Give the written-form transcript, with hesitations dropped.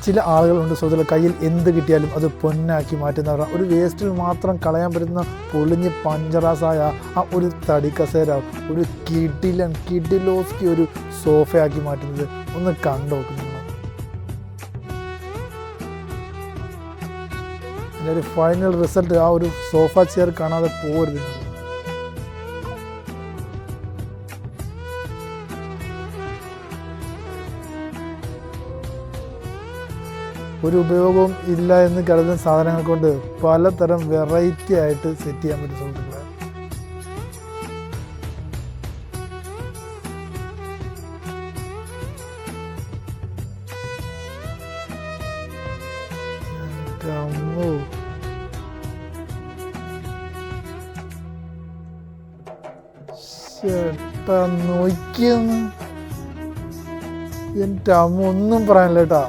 ചില ആളുകളുണ്ട് സുഹൃത്തുക്കളെ, കയ്യിൽ എന്ത് കിട്ടിയാലും അത് പൊന്നാക്കി മാറ്റുന്നവർ. ഒരു വേസ്റ്റിൽ മാത്രം കളയാൻ പറ്റുന്ന പൊളിഞ്ഞ് പഞ്ചറാസായ ആ ഒരു തടി കസേര ഒരു കിഡിലോസ്കി ഒരു സോഫയാക്കി മാറ്റുന്നത് ഒന്ന് കണ്ടു നോക്കുന്നു. അതിൻ്റെ ഒരു ഫൈനൽ റിസൾട്ട്, ആ ഒരു സോഫ ചെയർ കാണാതെ പോകരുത്. ഒരു ഉപയോഗവും ഇല്ല എന്ന് കരുതുന്ന സാധനങ്ങൾ കൊണ്ട് പലതരം വെറൈറ്റി ആയിട്ട് സെറ്റ് ചെയ്യാൻ പറ്റും സുഹൃത്തുക്കളെ. ചേട്ടാ നോക്കിയെന്ന്, എൻ്റെ അമ്മ ഒന്നും പറയാനില്ല കേട്ടാ.